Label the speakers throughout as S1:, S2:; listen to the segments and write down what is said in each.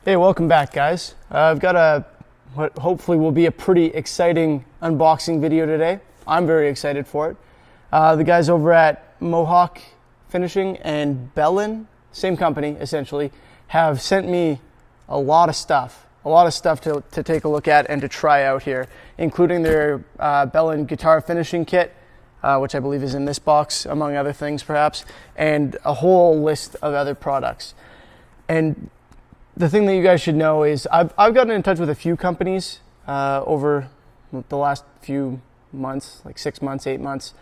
S1: Hey, welcome back, guys. I've got what hopefully will be a pretty exciting unboxing video today. I'm very excited for it. The guys over at Mohawk Finishing and Bellin, same company essentially, have sent me a lot of stuff to take a look at and to try out here, including their Bellin guitar finishing kit, which I believe is in this box, among other things perhaps, and a whole list of other products. And the thing that you guys should know is I've gotten in touch with a few companies over the last few months, like 6 months, 8 months,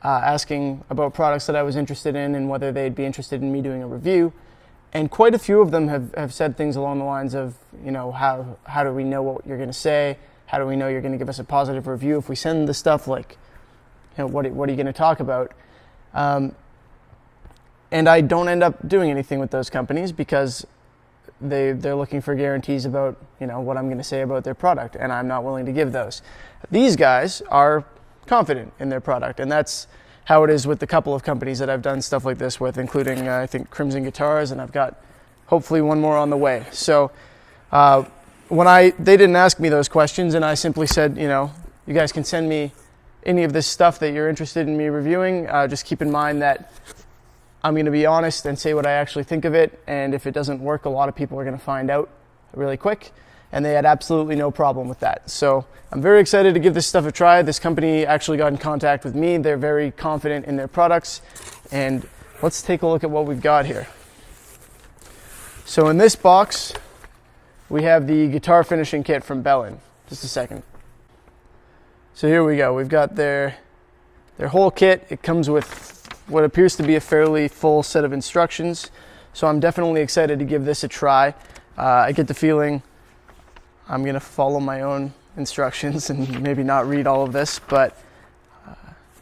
S1: asking about products that I was interested in and whether they'd be interested in me doing a review. And quite a few of them have said things along the lines of, you know, how do we know what you're going to say? How do we know you're going to give us a positive review if we send the stuff? Like, you know, what are you going to talk about? And I don't end up doing anything with those companies because they're looking for guarantees about, you know, what I'm going to say about their product, and I'm not willing to give those. These guys are confident in their product, and that's how it is with the couple of companies that I've done stuff like this with, including I think Crimson Guitars, and I've got hopefully one more on the way. So they didn't ask me those questions, and I simply said, you know, you guys can send me any of this stuff that you're interested in me reviewing. Just keep in mind that I'm going to be honest and say what I actually think of it, and if it doesn't work, a lot of people are going to find out really quick, and they had absolutely no problem with that. So I'm very excited to give this stuff a try. This company actually got in contact with me. They're very confident in their products, and let's take a look at what we've got here. So in this box, we have the guitar finishing kit from Bellin. Just a second. So here we go. We've got their whole kit. It comes with what appears to be a fairly full set of instructions. So I'm definitely excited to give this a try. I get the feeling I'm going to follow my own instructions and maybe not read all of this, but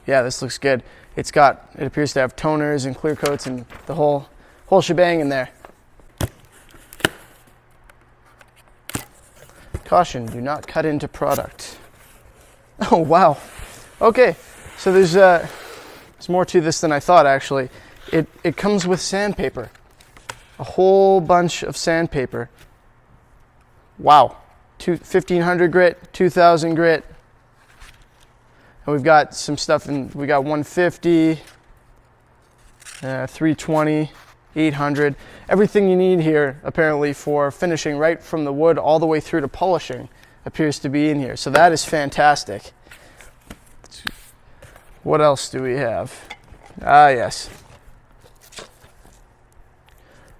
S1: yeah, this looks good. It appears to have toners and clear coats and the whole shebang in there. Caution, do not cut into product. Oh, wow. Okay, so there's more to this than I thought, actually. It comes with sandpaper. A whole bunch of sandpaper. Wow. 1500 grit, 2000 grit. And we've got some stuff we got 150, 320, 800. Everything you need here, apparently, for finishing right from the wood all the way through to polishing appears to be in here. So that is fantastic. What else do we have? Yes.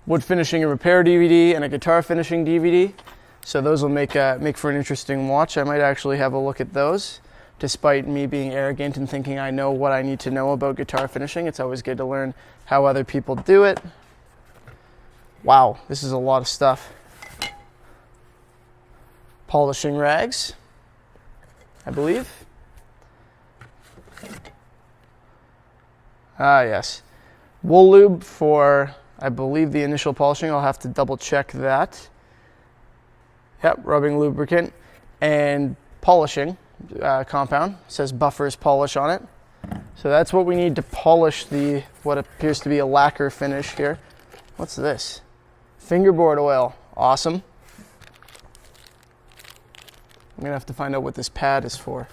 S1: Wood finishing and repair DVD and a guitar finishing DVD. So those will make for an interesting watch. I might actually have a look at those, despite me being arrogant and thinking I know what I need to know about guitar finishing. It's always good to learn how other people do it. Wow, this is a lot of stuff. Polishing rags, I believe. Yes. Wool lube for, I believe, the initial polishing. I'll have to double check that. Yep, rubbing lubricant. And polishing compound. It says Buffers Polish on it. So that's what we need to polish what appears to be a lacquer finish here. What's this? Fingerboard oil. Awesome. I'm going to have to find out what this pad is for.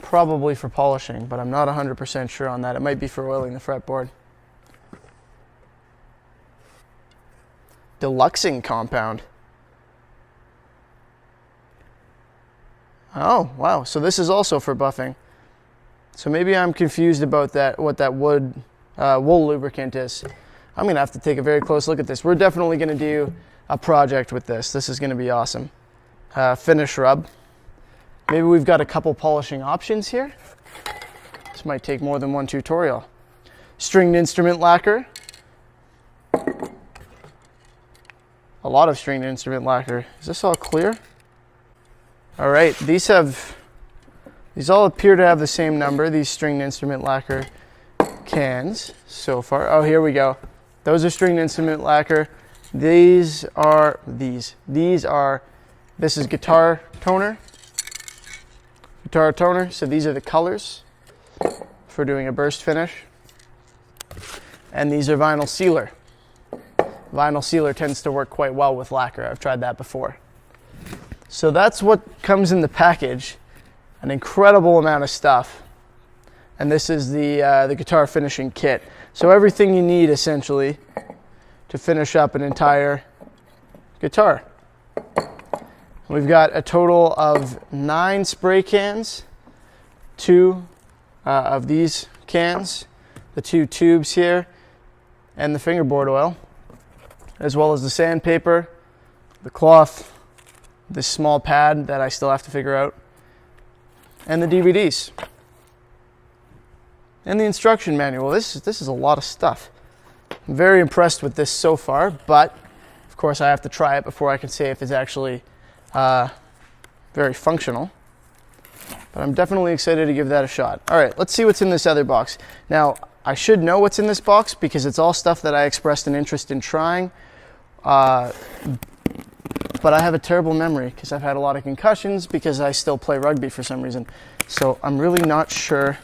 S1: Probably for polishing, but I'm not 100% sure on that. It might be for oiling the fretboard. Deluxing compound. Oh, wow. So this is also for buffing. So maybe I'm confused about what that wool lubricant is. I'm going to have to take a very close look at this. We're definitely going to do a project with this. This is going to be awesome. Finish rub. Maybe we've got a couple polishing options here. This might take more than one tutorial. Stringed instrument lacquer. A lot of stringed instrument lacquer. Is this all clear? All right, these all appear to have the same number, these stringed instrument lacquer cans so far. Oh, here we go. Those are stringed instrument lacquer. This is guitar toner. Guitar toner, so these are the colors for doing a burst finish. And these are vinyl sealer. Vinyl sealer tends to work quite well with lacquer. I've tried that before. So that's what comes in the package. An incredible amount of stuff. And this is the guitar finishing kit. So everything you need essentially to finish up an entire guitar. We've got a total of 9 spray cans, 2 of these cans, the 2 tubes here, and the fingerboard oil, as well as the sandpaper, the cloth, this small pad that I still have to figure out, and the DVDs. And the instruction manual. This is a lot of stuff. I'm very impressed with this so far, but of course I have to try it before I can say if it's actually very functional. But I'm definitely excited to give that a shot. All right, let's see what's in this other box. Now, I should know what's in this box because it's all stuff that I expressed an interest in trying. But I have a terrible memory because I've had a lot of concussions because I still play rugby for some reason. So I'm really not sure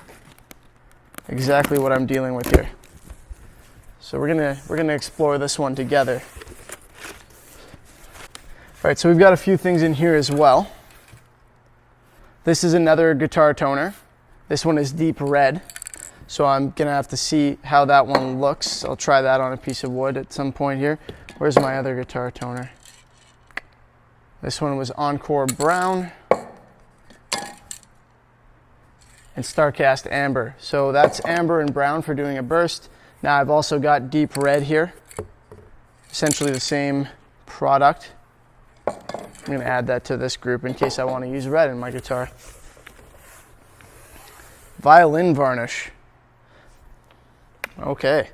S1: exactly what I'm dealing with here. So we're gonna explore this one together. All right, so we've got a few things in here as well. This is another guitar toner. This one is deep red, so I'm gonna have to see how that one looks. I'll try that on a piece of wood at some point here. Where's my other guitar toner? This one was Encore Brown and Starcast Amber. So that's amber and brown for doing a burst. Now I've also got deep red here, essentially the same product. I'm going to add that to this group in case I want to use red in my guitar. Violin varnish. Okay,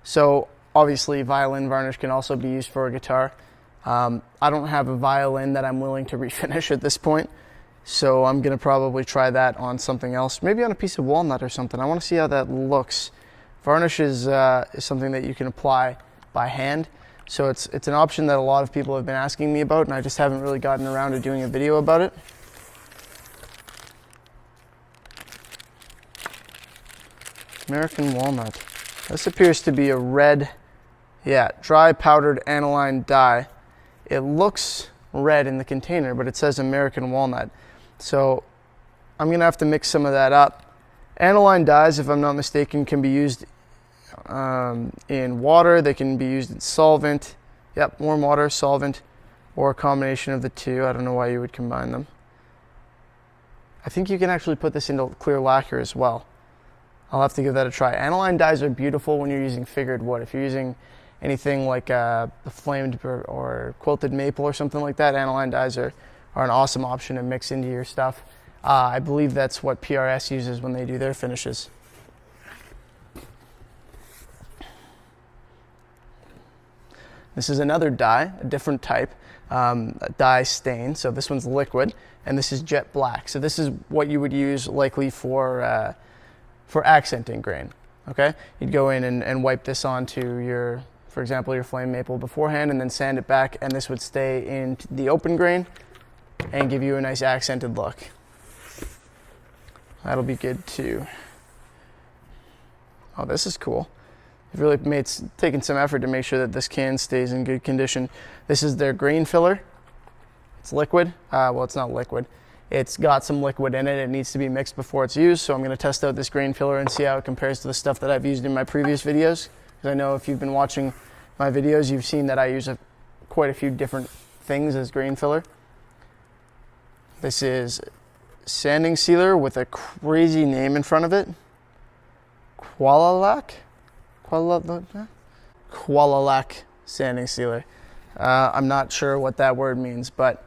S1: so obviously violin varnish can also be used for a guitar. I don't have a violin that I'm willing to refinish at this point, so I'm going to probably try that on something else, maybe on a piece of walnut or something. I want to see how that looks. Varnish is something that you can apply by hand. So it's an option that a lot of people have been asking me about, and I just haven't really gotten around to doing a video about it. American walnut. This appears to be a red, dry powdered aniline dye. It looks red in the container, but it says American walnut. So I'm gonna have to mix some of that up. Aniline dyes, if I'm not mistaken, can be used in water. They can be used in solvent. Yep, warm water, solvent, or a combination of the two. I don't know why you would combine them. I think you can actually put this into clear lacquer as well. I'll have to give that a try. Aniline dyes are beautiful when you're using figured wood. If you're using anything like the flamed or quilted maple or something like that, aniline dyes are an awesome option to mix into your stuff. I believe that's what PRS uses when they do their finishes. This is another dye, a different type, a dye stain. So this one's liquid, and this is jet black. So this is what you would use likely for accenting grain. Okay, you'd go in and wipe this onto your, for example, your flame maple beforehand, and then sand it back, and this would stay in the open grain and give you a nice accented look. That'll be good too. Oh, this is cool. They've really taken some effort to make sure that this can stays in good condition. This is their grain filler. It's liquid. Well, it's not liquid. It's got some liquid in it. It needs to be mixed before it's used. So I'm going to test out this grain filler and see how it compares to the stuff that I've used in my previous videos. Because I know if you've been watching my videos, you've seen that I use quite a few different things as grain filler. This is sanding sealer with a crazy name in front of it. Qualalac sanding sealer. I'm not sure what that word means, but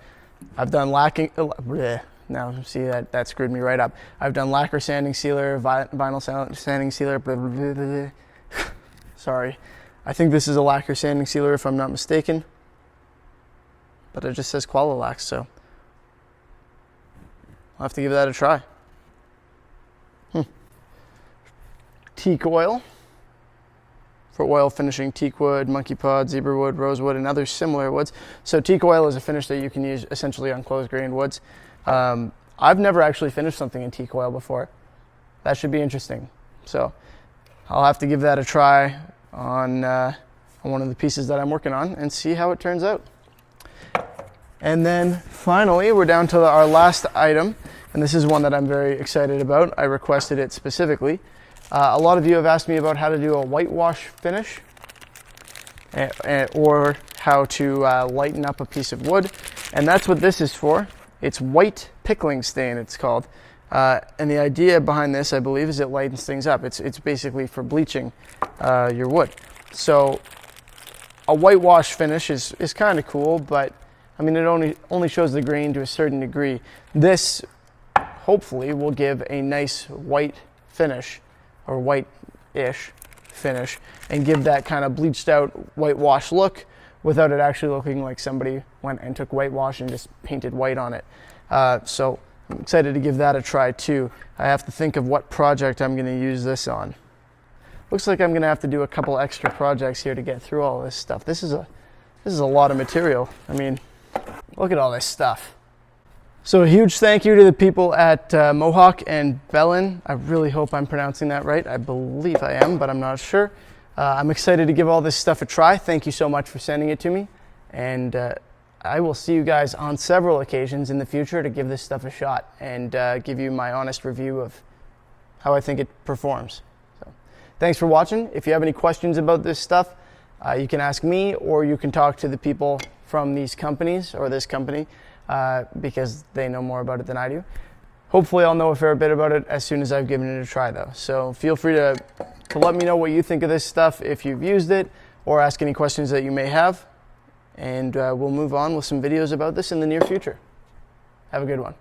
S1: I've done lacking. Now see that screwed me right up. I've done lacquer sanding sealer, vinyl sanding sealer. Sorry, I think this is a lacquer sanding sealer if I'm not mistaken. But it just says Qualalac, so I'll have to give that a try. Teak oil for oil finishing teak wood, monkey pod, zebra wood, rosewood, and other similar woods. So teak oil is a finish that you can use essentially on closed grained woods. I've never actually finished something in teak oil before. That should be interesting. So I'll have to give that a try on on one of the pieces that I'm working on and see how it turns out. And then finally, we're down to our last item, and this is one that I'm very excited about. I requested it specifically. A lot of you have asked me about how to do a whitewash finish or how to lighten up a piece of wood, and that's what this is for. It's white pickling stain, it's called. And the idea behind this, I believe, is it lightens things up. It's basically for bleaching your wood. So a whitewash finish is kind of cool, but I mean, it only shows the grain to a certain degree. This hopefully will give a nice white finish, or white-ish finish, and give that kind of bleached out whitewash look without it actually looking like somebody went and took whitewash and just painted white on it. So I'm excited to give that a try too. I have to think of what project I'm going to use this on. Looks like I'm going to have to do a couple extra projects here to get through all this stuff. This is a lot of material. I mean, look at all this stuff. So a huge thank you to the people at Mohawk and Bellin. I really hope I'm pronouncing that right. I believe I am, but I'm not sure. I'm excited to give all this stuff a try. Thank you so much for sending it to me. And I will see you guys on several occasions in the future to give this stuff a shot and give you my honest review of how I think it performs. So, thanks for watching. If you have any questions about this stuff, you can ask me, or you can talk to the people from these companies or this company because they know more about it than I do. Hopefully I'll know a fair bit about it as soon as I've given it a try though. So feel free to let me know what you think of this stuff if you've used it, or ask any questions that you may have. And we'll move on with some videos about this in the near future. Have a good one.